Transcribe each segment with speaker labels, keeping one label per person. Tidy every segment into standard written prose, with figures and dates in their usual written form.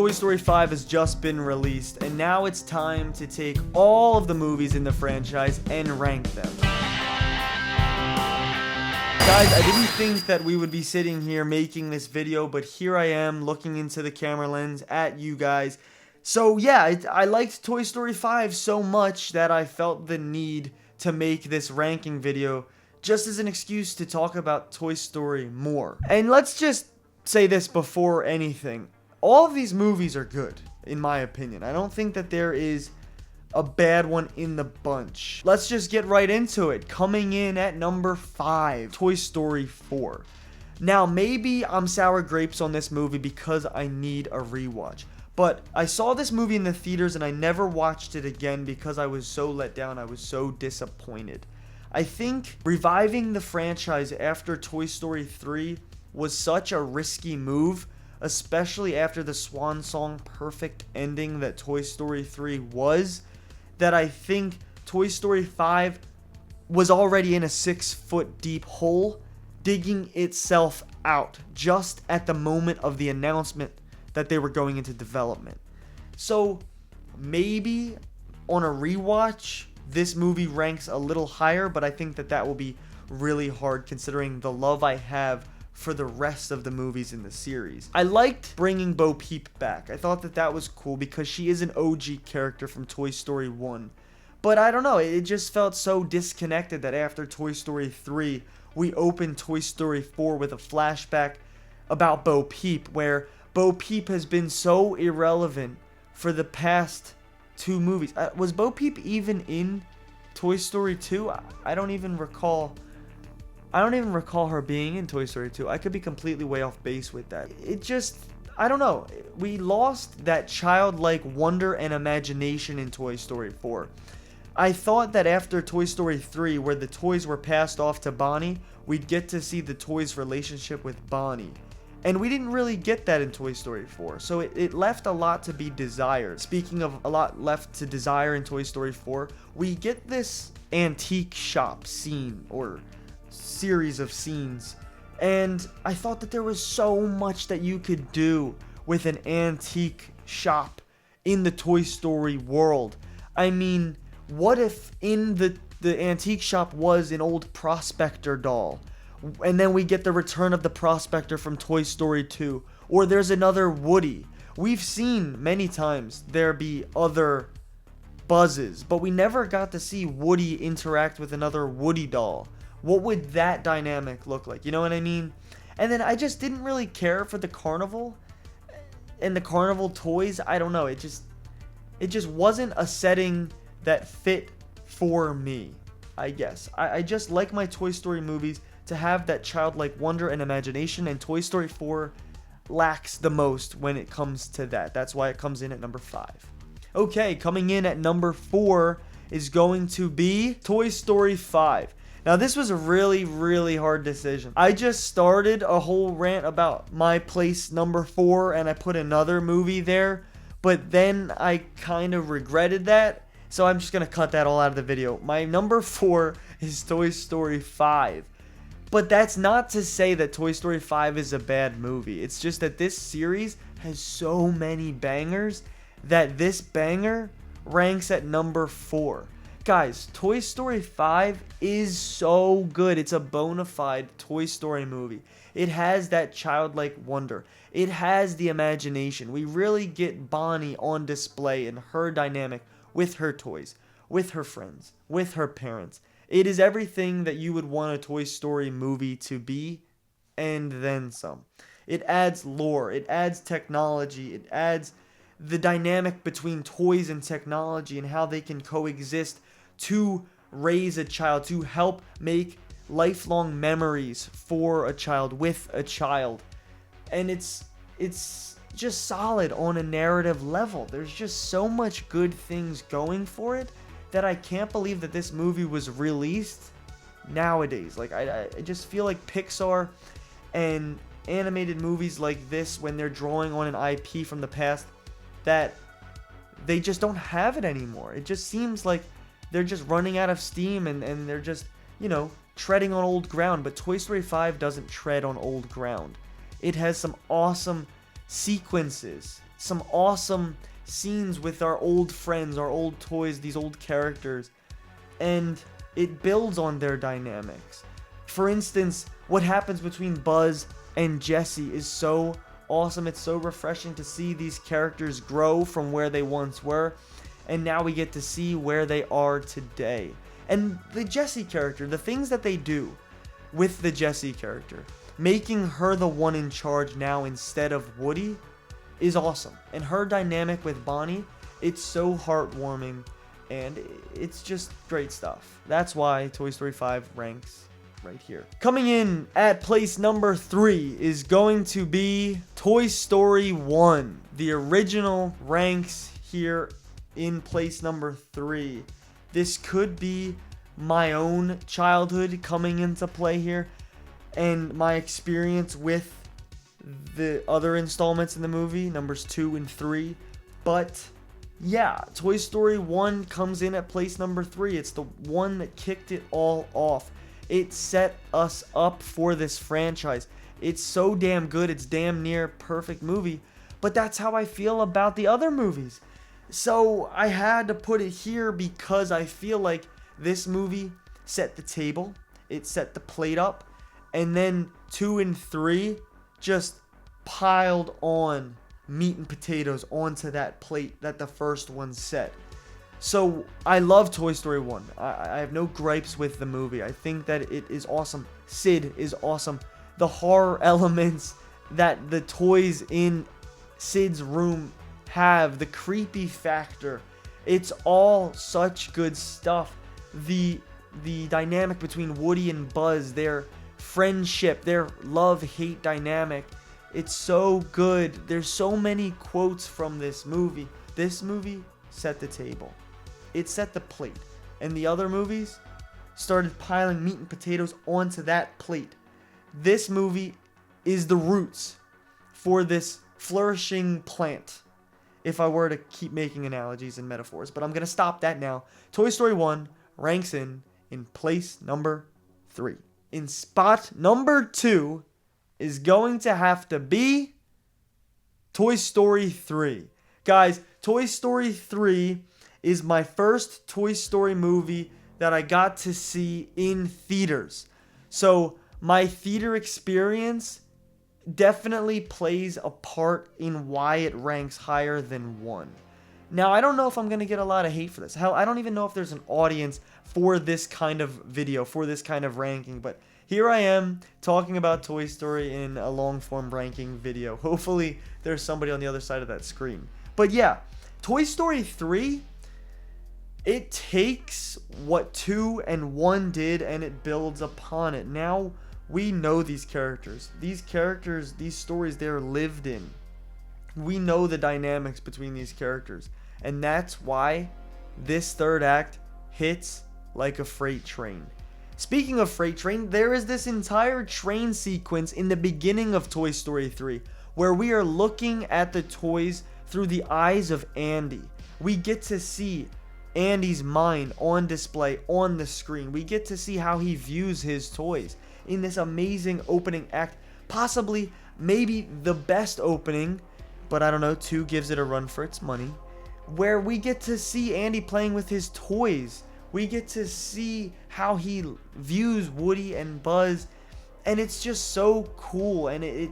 Speaker 1: Toy Story 5 has just been released, and now it's time to take all of the movies in the franchise and rank them. Guys, I didn't think that we would be sitting here making this video, but here I am looking into the camera lens at you guys. So yeah, I liked Toy Story 5 so much that I felt the need to make this ranking video just as an excuse to talk about Toy Story more. And let's just say this before anything. All of these movies are good, in my opinion. I don't think that there is a bad one in the bunch. Let's just get right into it. Coming in at number 5, Toy Story 4. Now, maybe I'm sour grapes on this movie because I need a rewatch. But I saw this movie in the theaters and I never watched it again because I was so let down. I was so disappointed. I think reviving the franchise after Toy Story 3 was such a risky move, especially after the swan song perfect ending that Toy Story 3 was, that I think Toy Story 5 was already in a 6-foot deep hole, digging itself out just at the moment of the announcement that they were going into development. So maybe on a rewatch, this movie ranks a little higher, but I think that will be really hard considering the love I have for the rest of the movies in the series. I liked bringing Bo Peep back. I thought that was cool because she is an OG character from Toy Story 1. But I don't know, it just felt so disconnected that after Toy Story 3, we opened Toy Story 4 with a flashback about Bo Peep, where Bo Peep has been so irrelevant for the past 2 movies. Was Bo Peep even in Toy Story 2? I don't even recall her being in Toy Story 2. I could be completely way off base with that. It just, I don't know. We lost that childlike wonder and imagination in Toy Story 4. I thought that after Toy Story 3, where the toys were passed off to Bonnie, we'd get to see the toys' relationship with Bonnie. And we didn't really get that in Toy Story 4, so it left a lot to be desired. Speaking of a lot left to desire in Toy Story 4, we get this antique shop scene, or series of scenes, and I thought that there was so much that you could do with an antique shop in the Toy Story world. I mean, what if in the antique shop was an old Prospector doll? And then we get the return of the Prospector from Toy Story 2. Or there's another Woody. We've seen many times there be other Buzzes, but we never got to see Woody interact with another Woody doll. What would that dynamic look like? You know what I mean? And then I just didn't really care for the carnival and the carnival toys. I don't know. It just wasn't a setting that fit for me, I guess. I just like my Toy Story movies to have that childlike wonder and imagination, and Toy Story 4 lacks the most when it comes to that. That's why it comes in at number 5. Okay, coming in at number 4 is going to be Toy Story 5. Now, this was a really, really hard decision. I just started a whole rant about my place number 4, and I put another movie there, but then I kind of regretted that, so I'm just going to cut that all out of the video. My number 4 is Toy Story 5. But that's not to say that Toy Story 5 is a bad movie. It's just that this series has so many bangers that this banger ranks at number 4. Guys, Toy Story 5 is so good. It's a bona fide Toy Story movie. It has that childlike wonder. It has the imagination. We really get Bonnie on display in her dynamic with her toys, with her friends, with her parents. It is everything that you would want a Toy Story movie to be, and then some. It adds lore, it adds technology, it adds the dynamic between toys and technology and how they can coexist to raise a child, to help make lifelong memories for a child, with a child. And it's just solid on a narrative level. There's just so much good things going for it that I can't believe that this movie was released nowadays. Like, I just feel like Pixar and animated movies like this, when they're drawing on an IP from the past, that they just don't have it anymore. It just seems like they're just running out of steam and they're just, treading on old ground. But Toy Story 5 doesn't tread on old ground. It has some awesome sequences some awesome scenes with our old friends, our old toys, these old characters, and it builds on their dynamics. For instance, what happens between Buzz and Jessie is so awesome. It's so refreshing to see these characters grow from where they once were, and now we get to see where they are today. And the Jessie character, the things that they do with the Jessie character, making her the one in charge now instead of Woody, is awesome. And her dynamic with Bonnie, it's so heartwarming, and it's just great stuff. That's why Toy Story 5 ranks right here. Coming in at place number 3 is going to be Toy Story 1. The original ranks here in place number 3. This could be my own childhood coming into play here, and my experience with the other installments in the movie, numbers 2 and 3. But yeah, Toy Story 1 comes in at place number 3. It's the one that kicked it all off. It set us up for this franchise. It's so damn good. It's damn near perfect movie. But that's how I feel about the other movies. So I had to put it here because I feel like this movie set the table. It set the plate up. And then 2 and 3 just piled on meat and potatoes onto that plate that the first one set. So I love Toy Story 1. I have no gripes with the movie. I think that it is awesome. Sid is awesome. The horror elements that the toys in Sid's room have, the creepy factor, it's all such good stuff. The dynamic between Woody and Buzz, their friendship, their love-hate dynamic, it's so good. There's so many quotes from this movie. This movie set the table. It set the plate. And the other movies started piling meat and potatoes onto that plate. This movie is the roots for this flourishing plant, if I were to keep making analogies and metaphors. But I'm going to stop that now. Toy Story 1 ranks in place number 3. In spot number 2 is going to have to be Toy Story 3. Guys, Toy Story 3 is my first Toy Story movie that I got to see in theaters. So my theater experience definitely plays a part in why it ranks higher than 1. Now, I don't know if I'm going to get a lot of hate for this. Hell, I don't even know if there's an audience for this kind of video, for this kind of ranking, but here I am talking about Toy Story in a long-form ranking video. Hopefully, there's somebody on the other side of that screen. But yeah, Toy Story 3, it takes what 2 and 1 did and it builds upon it. Now, we know these characters. These characters, these stories, they're lived in. We know the dynamics between these characters. And that's why this third act hits like a freight train. Speaking of freight train, there is this entire train sequence in the beginning of Toy Story 3 where we are looking at the toys through the eyes of Andy. We get to see Andy's mind on display on the screen. We get to see how he views his toys in this amazing opening act. Possibly, maybe the best opening, but I don't know, 2 gives it a run for its money, where we get to see Andy playing with his toys. We get to see how he views Woody and Buzz, and it's just so cool, and it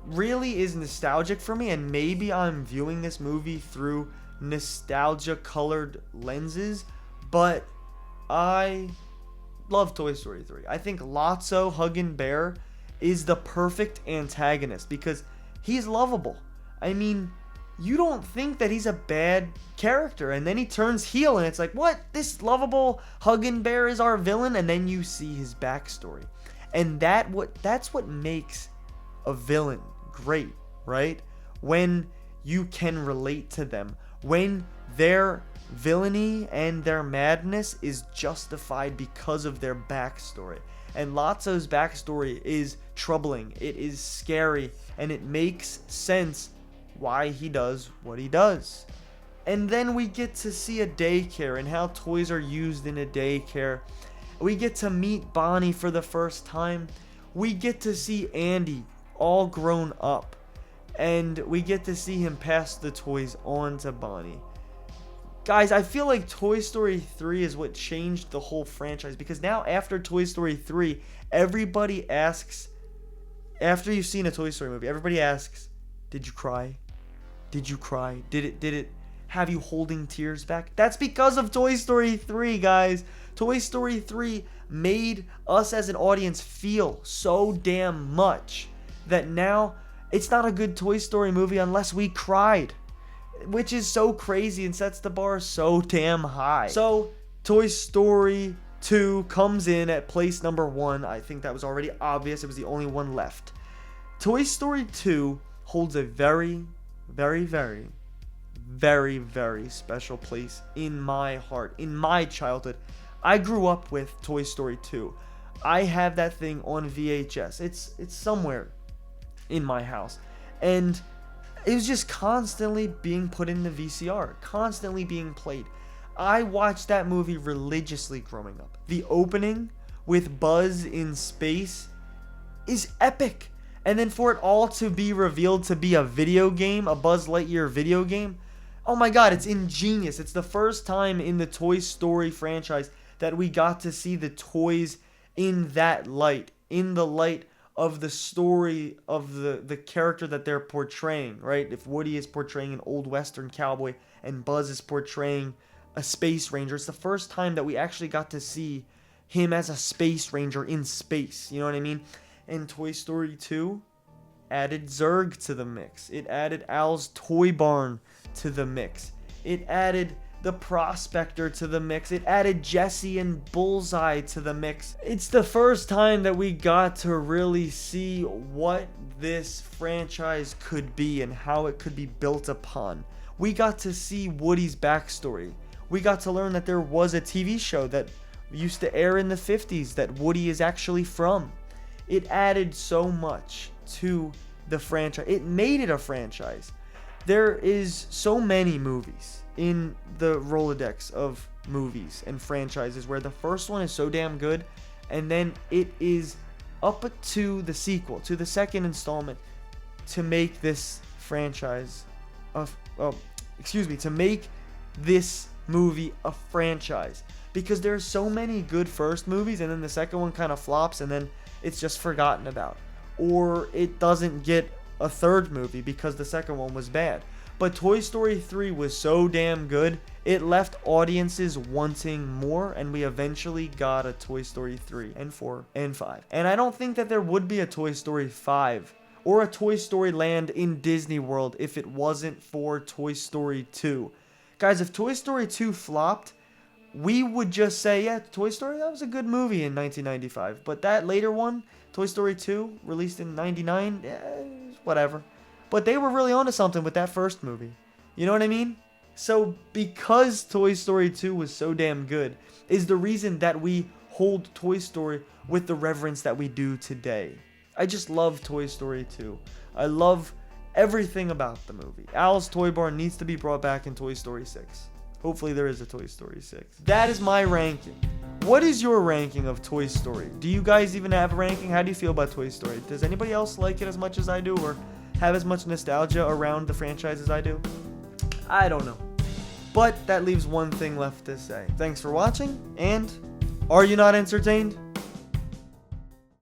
Speaker 1: really is nostalgic for me, and maybe I'm viewing this movie through nostalgia-colored lenses, but I love Toy Story 3. I think Lotso Huggin' Bear is the perfect antagonist because he's lovable. I mean, you don't think that he's a bad character, and then he turns heel and it's like, what? This lovable Huggin' Bear is our villain? And then you see his backstory, and that's what makes a villain great, right? When you can relate to them, when their villainy and their madness is justified because of their backstory. And Lotso's backstory is troubling, it is scary, and it makes sense why he does what he does. And then we get to see a daycare and how toys are used in a daycare. We get to meet Bonnie for the first time. We get to see Andy all grown up. and we get to see him pass the toys on to Bonnie. Guys, I feel like Toy Story 3 is what changed the whole franchise, because now after Toy Story 3, everybody asks, after you've seen a Toy Story movie, everybody asks, did you cry? Did you cry? Did it have you holding tears back? That's because of Toy Story 3, guys. Toy Story 3 made us as an audience feel so damn much that now it's not a good Toy Story movie unless we cried, which is so crazy and sets the bar so damn high. So Toy Story 2 comes in at place number 1. I think that was already obvious. It was the only one left. Toy Story 2 holds a very, very, very, very, very special place in my heart, in my childhood. I grew up with Toy Story 2. I have that thing on VHS. It's somewhere in my house. And it was just constantly being put in the VCR, constantly being played. I watched that movie religiously growing up. The opening with Buzz in space is epic. And then for it all to be revealed to be a video game, a Buzz Lightyear video game, oh my god, it's ingenious. It's the first time in the Toy Story franchise that we got to see the toys in that light, in the light of the story of the character that they're portraying, right? If Woody is portraying an old Western cowboy and Buzz is portraying a space ranger, it's the first time that we actually got to see him as a space ranger in space, you know what I mean? And Toy Story 2 added Zurg to the mix. It added Al's Toy Barn to the mix. It added the Prospector to the mix. It added Jessie and Bullseye to the mix. It's the first time that we got to really see what this franchise could be and how it could be built upon. We got to see Woody's backstory. We got to learn that there was a TV show that used to air in the 50s that Woody is actually from. It added so much to the franchise. It made it a franchise. There is so many movies in the Rolodex of movies and franchises where the first one is so damn good, and then it is up to the sequel, to the second installment, to make this franchise to make this movie a franchise, because there's so many good first movies and then the second one kind of flops and then it's just forgotten about, or it doesn't get a third movie because the second one was bad. But Toy Story 3 was so damn good, it left audiences wanting more, and we eventually got a Toy Story 3 and 4 and 5. And I don't think that there would be a Toy Story 5 or a Toy Story Land in Disney World if it wasn't for Toy Story 2. Guys, if Toy Story 2 flopped, we would just say, yeah, Toy Story, that was a good movie in 1995. But that later one, Toy Story 2, released in 99, whatever. But they were really onto something with that first movie. You know what I mean? So because Toy Story 2 was so damn good is the reason that we hold Toy Story with the reverence that we do today. I just love Toy Story 2. I love everything about the movie. Al's Toy Barn needs to be brought back in Toy Story 6. Hopefully there is a Toy Story 6. That is my ranking. What is your ranking of Toy Story? Do you guys even have a ranking? How do you feel about Toy Story? Does anybody else like it as much as I do, or have as much nostalgia around the franchise as I do? I don't know. But that leaves one thing left to say. Thanks for watching, and are you not entertained?